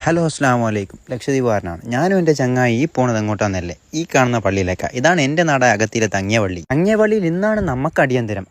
Hello അസ്സലാമു അലൈക്കും. ലക്ഷദ്വീപുകാരനാണ്. ഞാനും എൻ്റെ ചങ്ങായി ഈ പോണത് എങ്ങോട്ടാന്നല്ലേ, ഈ കാണുന്ന പള്ളിയിലേക്കാണ്. ഇതാണ് എൻ്റെ നാട് അകത്തിലെ തങ്ങിയപള്ളി. തങ്ങിയപള്ളിയിൽ ഇന്നാണ് നമുക്ക് അടിയന്തരം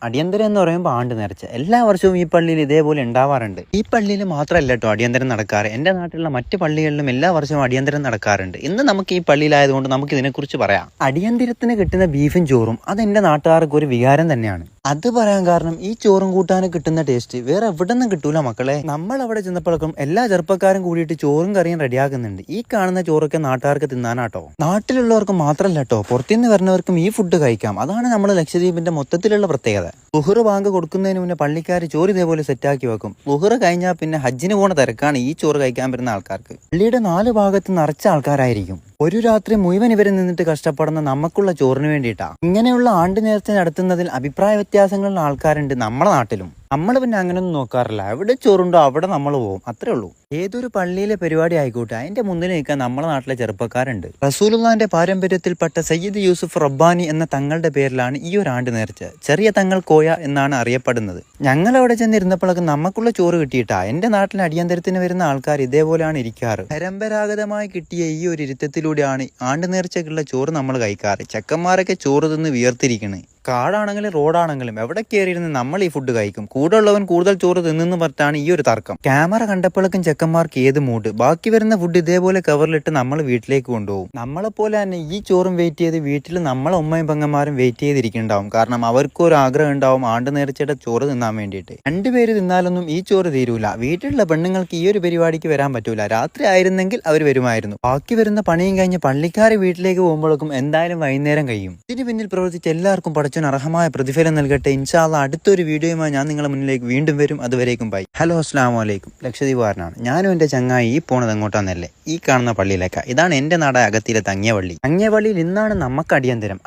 എന്ന് പറയുമ്പോൾ ആണ്ട് നേർച്ച. എല്ലാ വർഷവും ഈ പള്ളിയിൽ ഇതേപോലെ ഉണ്ടാവാറുണ്ട്. ഈ പള്ളിയിൽ മാത്രമല്ല കേട്ടോ അടിയന്തരം നടക്കാറ്, എൻ്റെ നാട്ടിലുള്ള മറ്റ് പള്ളികളിലും എല്ലാ വർഷവും അടിയന്തരം നടക്കാറുണ്ട്. ഇന്ന് നമുക്ക് ഈ പള്ളിയിലായതുകൊണ്ട് നമുക്ക് ഇതിനെക്കുറിച്ച് പറയാം. അടിയന്തരത്തിന് കിട്ടുന്ന ബീഫും ചോറും അത് എൻ്റെ നാട്ടുകാർക്ക് ഒരു വികാരം തന്നെയാണ്. അത് പറയാൻ കാരണം ഈ ചോറും കൂട്ടാനും കിട്ടുന്ന ടേസ്റ്റ് വേറെ എവിടെ നിന്നും കിട്ടൂല മക്കളെ. നമ്മൾ അവിടെ ചെന്നപ്പോഴേക്കും എല്ലാ ചെറുപ്പക്കാരും കൂടിയിട്ട് ചോറും കറിയും റെഡിയാക്കുന്നുണ്ട്. ഈ കാണുന്ന ചോറൊക്കെ നാട്ടുകാർക്ക് തിന്നാനാട്ടോ. നാട്ടിലുള്ളവർക്ക് മാത്രമല്ല കേട്ടോ, പുറത്തുനിന്ന് വരുന്നവർക്കും ഈ ഫുഡ് കഴിക്കാം. അതാണ് നമ്മുടെ ലക്ഷദ്വീപിന്റെ മൊത്തത്തിലുള്ള പ്രത്യേകത. ലുഹർ ബാങ്ക് കൊടുക്കുന്നതിന് മുന്നേ പള്ളിക്കാർ ചോറ് ഇതേപോലെ സെറ്റാക്കി വെക്കും. ലുഹർ കഴിഞ്ഞാൽ പിന്നെ ഹജ്ജിന് പോണ തിരക്കാണ് ഈ ചോറ് കഴിക്കാൻ വരുന്ന ആൾക്കാർക്ക്. പള്ളിയുടെ 4 ഭാഗത്ത് നിറച്ച ആൾക്കാരായിരിക്കും. ഒരു രാത്രി മുഴുവൻ ഇവരെ നിന്നിട്ട് കഷ്ടപ്പെടുന്ന നമുക്കുള്ള ചോറിന് വേണ്ടിയിട്ടാ. ഇങ്ങനെയുള്ള ആണ്ട് നേർച്ച നടത്തുന്നതിൽ അഭിപ്രായ വ്യത്യാസങ്ങളുള്ള ആൾക്കാരുണ്ട് നമ്മുടെ നാട്ടിലും. നമ്മൾ പിന്നെ അങ്ങനെയൊന്നും നോക്കാറില്ല. എവിടെ ചോറുണ്ടോ അവിടെ നമ്മൾ പോകും, അത്രേ ഉള്ളൂ. ഏതൊരു പള്ളിയിലെ പരിപാടി ആയിക്കോട്ടെ, അതിന്റെ മുന്നിൽ നിൽക്കാൻ നമ്മുടെ നാട്ടിലെ ചെറുപ്പക്കാരുണ്ട്. റസൂലുള്ളാഹിന്റെ പാരമ്പര്യത്തിൽപ്പെട്ട സയ്യിദ് യൂസുഫ് റബ്ബാനി എന്ന തങ്ങളുടെ പേരിലാണ് ഈ ഒരു ആണ്ട് നേർച്ച. ചെറിയ തങ്ങൾ കോയ എന്നാണ് അറിയപ്പെടുന്നത്. ഞങ്ങൾ അവിടെ ചെന്നിരുന്നപ്പോഴൊക്കെ നമുക്കുള്ള ചോറ് കിട്ടിയിട്ടാ. എന്റെ നാട്ടിൽ അടിയന്തരത്തിന് വരുന്ന ആൾക്കാർ ഇതേപോലെയാണ് ഇരിക്കാറ്. പരമ്പരാഗതമായി കിട്ടിയ ഈ ഒരു ഇരുത്തത്തിലൂടെയാണ് ആണ്ട് നേർച്ചക്കുള്ള ചോറ് നമ്മൾ കഴിക്കാറ്. ചെക്കന്മാരൊക്കെ ചോറ് തിന്ന് വിയർത്തിരിക്കണ്. കാടാണെങ്കിലും റോഡാണെങ്കിലും എവിടെ കയറിയിരുന്ന് നമ്മൾ ഈ ഫുഡ് കഴിക്കും. കൂടെ ഉള്ളവൻ കൂടുതൽ ചോറ് തിന്നെന്ന് പറഞ്ഞാണ് ഈ ഒരു തർക്കം. ക്യാമറ കണ്ടപ്പോഴേക്കും ചെക്കന്മാർക്ക് ഏത് മൂഡ്. ബാക്കി വരുന്ന ഫുഡ് ഇതേപോലെ കവറിലിട്ട് നമ്മൾ വീട്ടിലേക്ക് കൊണ്ടുപോകും. നമ്മളെപ്പോലെ തന്നെ ഈ ചോറും വെയിറ്റ് ചെയ്ത് വീട്ടിൽ നമ്മളെ ഉമ്മയും പെങ്ങന്മാരും വെയിറ്റ് ചെയ്തിരിക്കുന്നുണ്ടാവും. കാരണം അവർക്കും ഒരു ആഗ്രഹം ഉണ്ടാവും ആണ്ട് നേർച്ചയുടെ ചോറ് തിന്നാൻ വേണ്ടിയിട്ട്. 2 പേര് തിന്നാലൊന്നും ഈ ചോറ് തീരൂല. വീട്ടിലുള്ള പെണ്ണുങ്ങൾക്ക് ഈ ഒരു പരിപാടിക്ക് വരാൻ പറ്റൂല. രാത്രി ആയിരുന്നെങ്കിൽ അവർ വരുമായിരുന്നു. ബാക്കി വരുന്ന പണിയും കഴിഞ്ഞ് പള്ളിക്കാർ വീട്ടിലേക്ക് പോകുമ്പോഴേക്കും എന്തായാലും വൈകുന്നേരം കഴിയും. ഇതിന് പിന്നിൽ പ്രവർത്തിച്ച് എല്ലാവർക്കും അർഹമായ പ്രതിഫലം നൽകട്ടെ. ഇൻഷാ അല്ലാഹ് അടുത്തൊരു വീഡിയോയുമായി ഞാൻ നിങ്ങളുടെ മുന്നിലേക്ക് വീണ്ടും വരും. അതുവരേക്കും ബൈ. ഹലോ അസ്സലാമു അലൈക്കും. ലക്ഷദ്വീപുകാരനാണ്. ഞാനും എൻ്റെ ചങ്ങായി ഈ പോണത് എങ്ങോട്ടാന്നല്ലേ, ഈ കാണുന്ന പള്ളിയിലേക്കാണ്. ഇതാണ് എൻ്റെ നാട് അകത്തിലെ തങ്ങിയപള്ളി. തങ്ങിയപള്ളിയിൽ ഇന്നാണ് നമുക്ക് അടിയന്തരം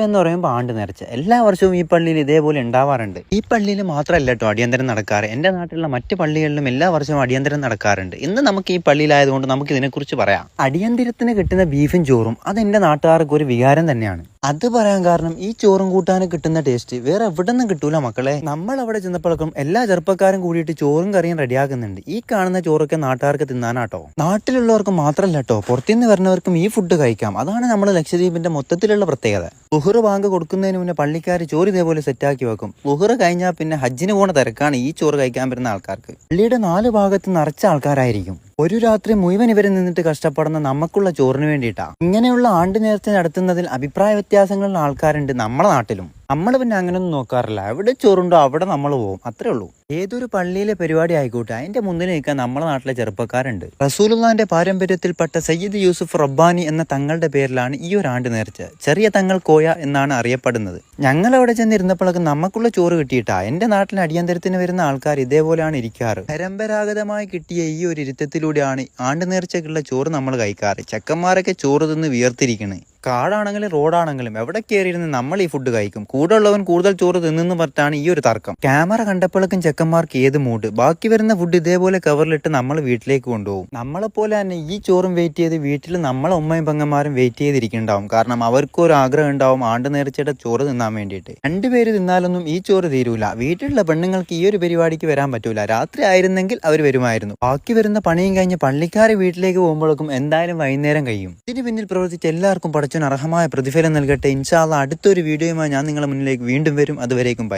എന്ന് പറയുമ്പോൾ ആണ്ട് നേർച്ച. എല്ലാ വർഷവും ഈ പള്ളിയിൽ ഇതേപോലെ ഉണ്ടാവാറുണ്ട്. ഈ പള്ളിയിൽ മാത്രമല്ല കേട്ടോ അടിയന്തരം നടക്കാറ്, എൻ്റെ നാട്ടിലുള്ള മറ്റ് പള്ളികളിലും എല്ലാ വർഷവും അടിയന്തരം നടക്കാറുണ്ട്. ഇന്ന് നമുക്ക് ഈ പള്ളിയിലായതുകൊണ്ട് നമുക്ക് ഇതിനെക്കുറിച്ച് പറയാം. അടിയന്തരത്തിന് കിട്ടുന്ന ബീഫും ചോറും അത് എൻ്റെ നാട്ടുകാർക്ക് ഒരു വികാരം തന്നെയാണ്. അത് പറയാൻ കാരണം ഈ ചോറും കൂട്ടാനും കിട്ടുന്ന ടേസ്റ്റ് വേറെ എവിടെ നിന്നും കിട്ടൂല മക്കളെ. നമ്മൾ അവിടെ ചെന്നപ്പോഴേക്കും എല്ലാ ചെറുപ്പക്കാരും കൂടിയിട്ട് ചോറും കറിയും റെഡിയാക്കുന്നുണ്ട്. ഈ കാണുന്ന ചോറൊക്കെ നാട്ടുകാർക്ക് തിന്നാനാട്ടോ. നാട്ടിലുള്ളവർക്ക് മാത്രമല്ല കേട്ടോ, പുറത്തുനിന്ന് വരുന്നവർക്കും ഈ ഫുഡ് കഴിക്കാം. അതാണ് നമ്മുടെ ലക്ഷദ്വീപിന്റെ മൊത്തത്തിലുള്ള പ്രത്യേകത. ലുഹർ ബാങ്ക് കൊടുക്കുന്നതിന് മുന്നേ പള്ളിക്കാർ ചോറ് ഇതേപോലെ സെറ്റാക്കി വെക്കും. ലുഹർ കഴിഞ്ഞാൽ പിന്നെ ഹജ്ജിന് പോണ തിരക്കാണ് ഈ ചോറ് കഴിക്കാൻ വരുന്ന ആൾക്കാർക്ക്. പള്ളിയുടെ 4 ഭാഗത്ത് നിറച്ച ആൾക്കാരായിരിക്കും. ഒരു രാത്രി മുഴുവൻ ഇവരെ നിന്നിട്ട് കഷ്ടപ്പെടുന്ന നമുക്കുള്ള ചോറിന് വേണ്ടിയിട്ടാ. ഇങ്ങനെയുള്ള ആണ്ട് നേർച്ച നടത്തുന്നതിൽ അഭിപ്രായ വ്യത്യാസങ്ങളുള്ള ആൾക്കാരുണ്ട് നമ്മുടെ നാട്ടിലും. നമ്മൾ പിന്നെ അങ്ങനെയൊന്നും നോക്കാറില്ല. എവിടെ ചോറുണ്ടോ അവിടെ നമ്മൾ പോകും, അത്രേ ഉള്ളൂ. ഏതൊരു പള്ളിയിലെ പരിപാടി ആയിക്കോട്ടെ, അതിന്റെ മുന്നിൽ നിൽക്കാൻ നമ്മുടെ നാട്ടിലെ ചെറുപ്പക്കാരുണ്ട്. റസൂലുള്ളാഹിന്റെ പാരമ്പര്യത്തിൽപ്പെട്ട സയ്യിദ് യൂസുഫ് റബ്ബാനി എന്ന തങ്ങളുടെ പേരിലാണ് ഈ ഒരു ആണ്ട് നേർച്ച. ചെറിയ തങ്ങൾ കോയ എന്നാണ് അറിയപ്പെടുന്നത്. ഞങ്ങൾ അവിടെ ചെന്നിരുന്നപ്പോഴൊക്കെ നമുക്കുള്ള ചോറ് കിട്ടിയിട്ടാ. എന്റെ നാട്ടിൽ അടിയന്തരത്തിന് വരുന്ന ആൾക്കാർ ഇതേപോലെയാണ് ഇരിക്കാറ്. പരമ്പരാഗതമായി കിട്ടിയ ഈ ഒരു ഇരുത്തത്തിലൂടെയാണ് ആണ്ട് നേർച്ചക്കുള്ള ചോറ് നമ്മൾ കഴിക്കാറ്. ചെക്കന്മാരൊക്കെ ചോറ് തിന്ന് വിയർത്തിരിക്കണ്. കാടാണെങ്കിലും റോഡാണെങ്കിലും എവിടെ കയറിയിരുന്ന് നമ്മൾ ഈ ഫുഡ് കഴിക്കും. കൂടെ ഉള്ളവൻ കൂടുതൽ ചോറ് തിന്നെന്ന് പറഞ്ഞാണ് ഈ ഒരു തർക്കം. ക്യാമറ കണ്ടപ്പോഴേക്കും ചെക്കന്മാർക്ക് ഏത് മൂഡ്. ബാക്കി വരുന്ന ഫുഡ് ഇതേപോലെ കവറിലിട്ട് നമ്മൾ വീട്ടിലേക്ക് കൊണ്ടുപോകും. നമ്മളെപ്പോലെ തന്നെ ഈ ചോറും വെയിറ്റ് ചെയ്ത് വീട്ടിൽ നമ്മളെ ഉമ്മയും പെങ്ങന്മാരും വെയിറ്റ് ചെയ്തിരിക്കുന്നുണ്ടാവും. കാരണം അവർക്കും ഒരു ആഗ്രഹം ഉണ്ടാവും ആണ്ട് നേർച്ചയുടെ ചോറ് തിന്നാൻ വേണ്ടിയിട്ട്. 2 പേര് തിന്നാലൊന്നും ഈ ചോറ് തീരൂല. വീട്ടിലുള്ള പെണ്ണുങ്ങൾക്ക് ഈ ഒരു പരിപാടിക്ക് വരാൻ പറ്റൂല. രാത്രി ആയിരുന്നെങ്കിൽ അവർ വരുമായിരുന്നു. ബാക്കി വരുന്ന പണിയും കഴിഞ്ഞ് പള്ളിക്കാർ വീട്ടിലേക്ക് പോകുമ്പോഴേക്കും എന്തായാലും വൈകുന്നേരം കഴിയും. ഇതിന് പിന്നിൽ പ്രവർത്തിച്ച് എല്ലാവർക്കും അർഹമായ പ്രതിഫലം നൽകട്ടെ. ഇൻഷാ അല്ലാഹ് അടുത്തൊരു വീഡിയോയുമായി ഞാൻ നിങ്ങളുടെ മുന്നിലേക്ക് വീണ്ടും വരും. അതുവരേക്കും ബൈ.